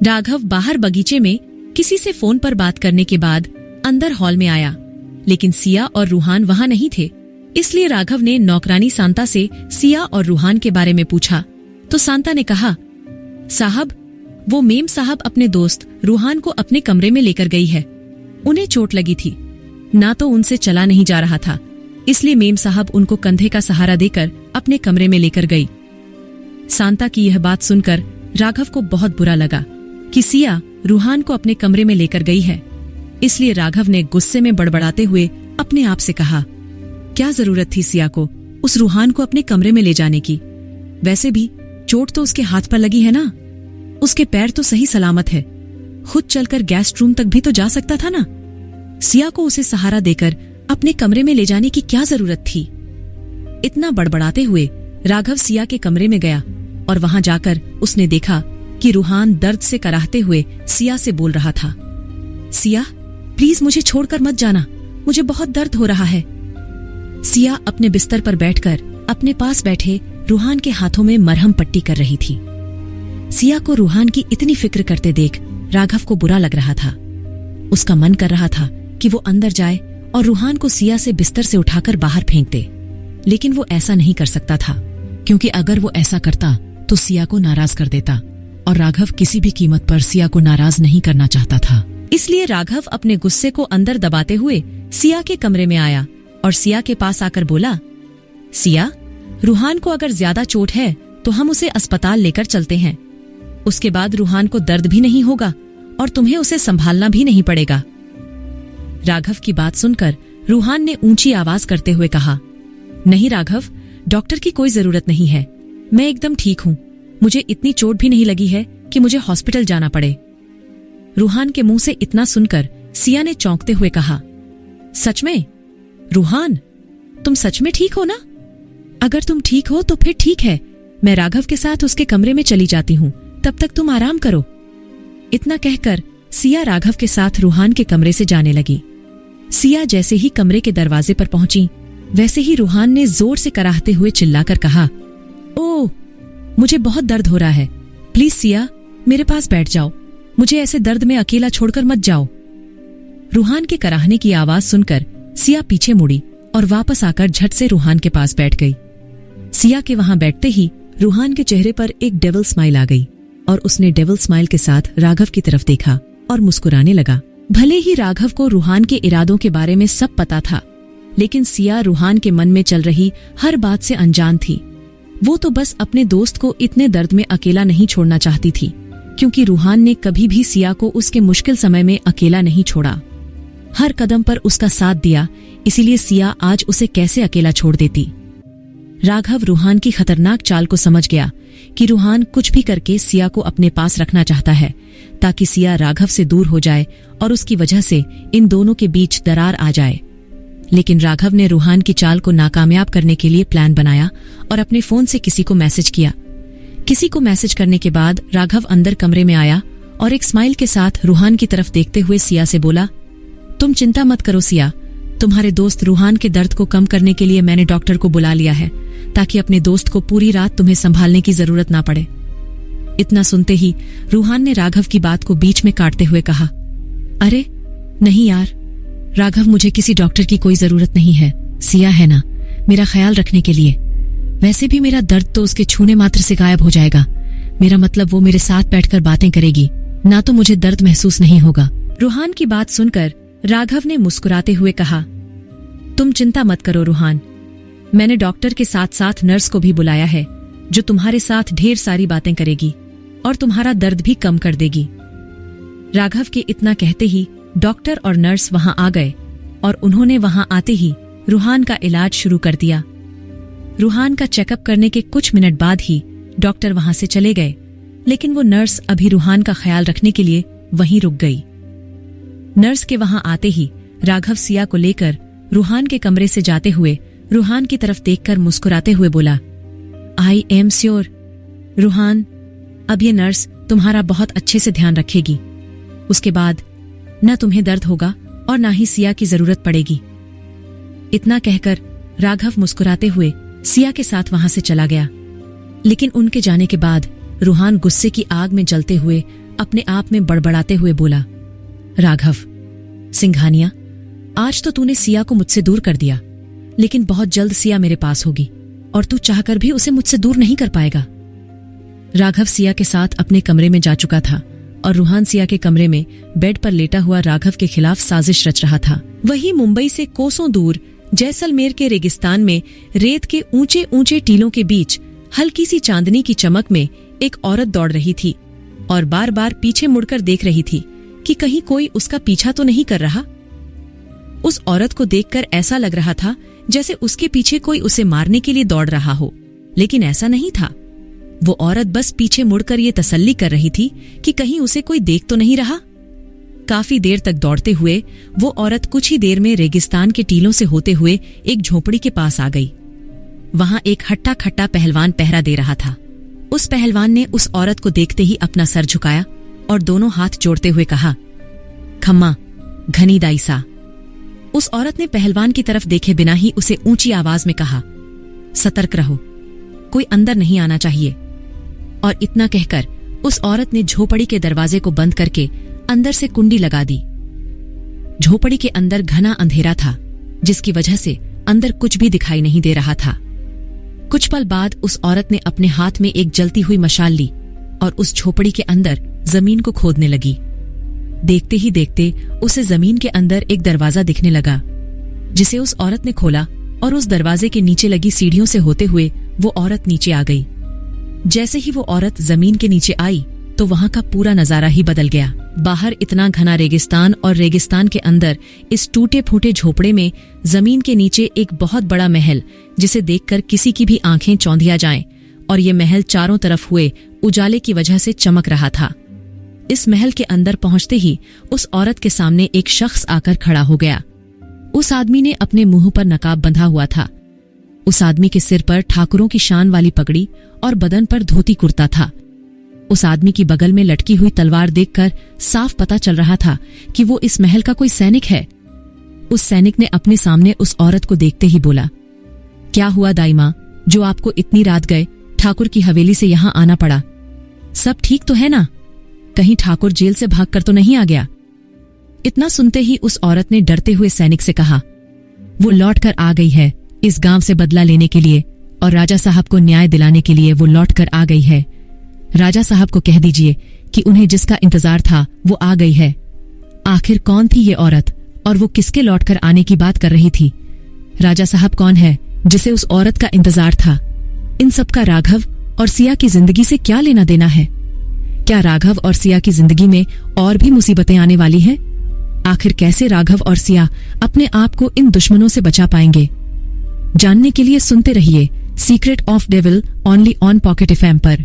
राघव बाहर बगीचे में किसी से फोन पर बात करने के बाद अंदर हॉल में आया, लेकिन सिया और रूहान वहां नहीं थे। इसलिए राघव ने नौकरानी सांता से सिया और रूहान के बारे में पूछा तो सांता ने कहा, साहब, वो मेम साहब अपने दोस्त रूहान को अपने कमरे में लेकर गई है। उन्हें चोट लगी थी, ना तो उनसे चला नहीं जा रहा था, इसलिए मेम साहब उनको कंधे का सहारा देकर अपने कमरे में लेकर गई। सांता की यह बात सुनकर राघव को बहुत बुरा लगा कि सिया रूहान को अपने कमरे में लेकर गई है। इसलिए राघव ने गुस्से में बड़बड़ाते हुए अपने आप से कहा, क्या जरूरत थी सिया को उस रूहान को अपने कमरे में ले जाने की? वैसे भी चोट तो उसके हाथ पर लगी है ना, उसके पैर तो सही सलामत है, खुद चलकर गेस्ट रूम तक भी तो जा सकता था ना। सिया को उसे सहारा देकर अपने कमरे में ले जाने की क्या जरूरत थी? इतना बड़बड़ाते हुए राघव सिया के कमरे में गया और वहां जाकर उसने देखा कि रूहान दर्द से कराहते हुए सिया से बोल रहा था, सिया, प्लीज मुझे छोड़कर मत जाना, मुझे बहुत दर्द हो रहा है। सिया अपने बिस्तर पर बैठकर अपने पास बैठे रूहान के हाथों में मरहम पट्टी कर रही थी। सिया को रूहान की इतनी फिक्र करते देख राघव को बुरा लग रहा था। उसका मन कर रहा था कि वो अंदर जाए और रूहान को सिया से बिस्तर से उठाकर बाहर फेंक दे, लेकिन वो ऐसा नहीं कर सकता था, क्योंकि अगर वो ऐसा करता तो सिया को नाराज कर देता और राघव किसी भी कीमत पर सिया को नाराज नहीं करना चाहता था। इसलिए राघव अपने गुस्से को अंदर दबाते हुए सिया के कमरे में आया और सिया के पास आकर बोला, सिया, रूहान को अगर ज्यादा चोट है तो हम उसे अस्पताल लेकर चलते हैं। उसके बाद रूहान को दर्द भी नहीं होगा और तुम्हें उसे संभालना भी नहीं पड़ेगा। राघव की बात सुनकर रूहान ने ऊंची आवाज करते हुए कहा, नहीं राघव, डॉक्टर की कोई जरूरत नहीं है, मैं एकदम ठीक हूँ, मुझे इतनी चोट भी नहीं लगी है कि मुझे हॉस्पिटल जाना पड़े। रूहान के मुंह से इतना सुनकर सिया ने चौंकते हुए कहा, सच में? रूहान, तुम सच में ठीक हो ना? अगर तुम ठीक हो तो फिर ठीक है, मैं राघव के साथ उसके कमरे में चली जाती हूँ, तब तक तुम आराम करो। इतना कहकर सिया राघव के साथ रूहान के कमरे से जाने लगी। सिया जैसे ही कमरे के दरवाजे पर पहुंची, वैसे ही रूहान ने जोर से कराहते हुए चिल्लाकर कहा, ओह, मुझे बहुत दर्द हो रहा है, प्लीज सिया, मेरे पास बैठ जाओ, मुझे ऐसे दर्द में अकेला छोड़कर मत जाओ। रूहान के कराहने की आवाज सुनकर सिया पीछे मुड़ी और वापस आकर झट से रूहान के पास बैठ गई। सिया के वहां बैठते ही रूहान के चेहरे पर एक डेविल स्माइल आ गई और उसने डेविल स्माइल के साथ राघव की तरफ देखा और मुस्कुराने लगा। भले ही राघव को रूहान के इरादों के बारे में सब पता था, लेकिन सिया रूहान के मन में चल रही हर बात से अनजान थी। वो तो बस अपने दोस्त को इतने दर्द में अकेला नहीं छोड़ना चाहती थी, क्योंकि रूहान ने कभी भी सिया को उसके मुश्किल समय में अकेला नहीं छोड़ा, हर कदम पर उसका साथ दिया। इसीलिए सिया आज उसे कैसे अकेला छोड़ देती। राघव रूहान की खतरनाक चाल को समझ गया कि रूहान कुछ भी करके सिया को अपने पास रखना चाहता है, ताकि सिया राघव से दूर हो जाए और उसकी वजह से इन दोनों के बीच दरार आ जाए। लेकिन राघव ने रूहान की चाल को नाकामयाब करने के लिए प्लान बनाया और अपने फोन से किसी को मैसेज किया। किसी को मैसेज करने के बाद राघव अंदर कमरे में आया और एक स्माइल के साथ रूहान की तरफ देखते हुए सिया से बोला, तुम चिंता मत करो सिया, तुम्हारे दोस्त रूहान के दर्द को कम करने के लिए मैंने डॉक्टर को बुला लिया है, ताकि अपने दोस्त को पूरी रात तुम्हें संभालने की जरूरत ना पड़े। इतना सुनते ही रूहान ने राघव की बात को बीच में काटते हुए कहा, अरे नहीं यार राघव, मुझे किसी डॉक्टर की कोई जरूरत नहीं है, सिया है ना मेरा ख्याल रखने के लिए। वैसे भी मेरा दर्द तो उसके छूने मात्र से गायब हो जाएगा, मेरा मतलब वो मेरे साथ बैठकर बातें करेगी, ना तो मुझे दर्द महसूस नहीं होगा। रूहान की बात सुनकर राघव ने मुस्कुराते हुए कहा, तुम चिंता मत करो रूहान, मैंने डॉक्टर के साथ साथ नर्स को भी बुलाया है, जो तुम्हारे साथ ढेर सारी बातें करेगी और तुम्हारा दर्द भी कम कर देगी। राघव के इतना कहते ही डॉक्टर और नर्स वहां आ गए और उन्होंने वहां आते ही रूहान का इलाज शुरू कर दिया। रूहान का चेकअप करने के कुछ मिनट बाद ही डॉक्टर वहां से चले गए, लेकिन वो नर्स अभी रूहान का ख्याल रखने के लिए वहीं रुक गई। नर्स के वहां आते ही राघव सिया को लेकर रूहान के कमरे से जाते हुए रूहान की तरफ देखकर मुस्कुराते हुए बोला, आई एम श्योर रूहान, अब ये नर्स तुम्हारा बहुत अच्छे से ध्यान रखेगी। उसके बाद न तुम्हें दर्द होगा और ना ही सिया की जरूरत पड़ेगी। इतना कहकर राघव मुस्कुराते हुए सिया के साथ वहां से चला गया। लेकिन उनके जाने के बाद रूहान गुस्से की आग में जलते हुए अपने आप में बड़बड़ाते हुए बोला, राघव, सिंघानिया, आज तो तूने सिया को मुझसे दूर कर दिया, लेकिन बहुत जल्द सिया मेरे पास होगी और तू चाहकर भी उसे मुझसे दूर नहीं कर पाएगा। राघव सिया के साथ अपने कमरे में जा चुका था और रूहान सिया के कमरे में बेड पर लेटा हुआ राघव के खिलाफ साजिश रच रहा था। वहीं मुंबई से कोसों दूर जैसलमेर के रेगिस्तान में रेत के ऊंचे ऊंचे टीलों के बीच हल्की सी चांदनी की चमक में एक औरत दौड़ रही थी और बार बार पीछे मुड़कर देख रही थी कि कहीं कोई उसका पीछा तो नहीं कर रहा। उस औरत को देखकर ऐसा लग रहा था जैसे उसके पीछे कोई उसे मारने के लिए दौड़ रहा हो, लेकिन ऐसा नहीं था। वो औरत बस पीछे मुड़कर ये तसल्ली कर रही थी कि कहीं उसे कोई देख तो नहीं रहा। काफी देर तक दौड़ते हुए वो औरत कुछ ही देर में रेगिस्तान के टीलों से होते हुए एक झोपड़ी के पास आ गई। वहां एक हट्टा खट्टा पहलवान पहरा दे रहा था। उस पहलवान ने उस औरत को देखते ही अपना सर झुकाया और दोनों हाथ जोड़ते हुए कहा, खम्मा घनी दाईसा। उस औरत ने पहलवान की तरफ देखे बिना ही उसे ऊंची आवाज में कहा, सतर्क रहो, कोई अंदर नहीं आना चाहिए। और इतना कहकर उस औरत ने झोपड़ी के दरवाजे को बंद करके अंदर से कुंडी लगा दी। झोपड़ी के अंदर घना अंधेरा था, जिसकी वजह से अंदर कुछ भी दिखाई नहीं दे रहा था। कुछ पल बाद उस औरत ने अपने हाथ में एक जलती हुई मशाल ली और उस झोपड़ी के अंदर जमीन को खोदने लगी। देखते ही देखते उसे जमीन के अंदर एक दरवाजा दिखने लगा, जिसे उस औरत ने खोला और उस दरवाजे के नीचे लगी सीढ़ियों से होते हुए वो औरत नीचे आ गई। जैसे ही वो औरत जमीन के नीचे आई तो वहां का पूरा नजारा ही बदल गया। बाहर इतना घना रेगिस्तान और रेगिस्तान के अंदर इस टूटे फूटे झोपड़े में जमीन के नीचे एक बहुत बड़ा महल, जिसे देखकर किसी की भी आंखें चौंधिया जाएं, और ये महल चारों तरफ हुए उजाले की वजह से चमक रहा था। इस महल के अंदर पहुंचते ही उस औरत के सामने एक शख्स आकर खड़ा हो गया। उस आदमी ने अपने मुंह पर नकाब बंधा हुआ था। उस आदमी के सिर पर ठाकुरों की शान वाली पगड़ी और बदन पर धोती कुर्ता था। उस आदमी की बगल में लटकी हुई तलवार देखकर साफ पता चल रहा था कि वो इस महल का कोई सैनिक है। उस सैनिक ने अपने सामने उस औरत को देखते ही बोला, क्या हुआ दाईमा, जो आपको इतनी रात गए ठाकुर की हवेली से यहाँ आना पड़ा? सब ठीक तो है ना? कहीं ठाकुर जेल से भागकर तो नहीं आ गया? इतना सुनते ही उस औरत ने डरते हुए सैनिक से कहा, वो लौट कर आ गई है इस गांव से बदला लेने के लिए, और राजा साहब को न्याय दिलाने के लिए वो लौट कर आ गई है। राजा साहब को कह दीजिए कि उन्हें जिसका इंतजार था वो आ गई है। आखिर कौन थी ये औरत और वो किसके लौट कर आने की बात कर रही थी? राजा साहब कौन है जिसे उस औरत का इंतजार था? इन सब का राघव और सिया की जिंदगी से क्या लेना देना है? क्या राघव और सिया की जिंदगी में और भी मुसीबतें आने वाली हैं? आखिर कैसे राघव और सिया अपने आप को इन दुश्मनों से बचा पाएंगे? जानने के लिए सुनते रहिए secret of devil only on pocket FM पर।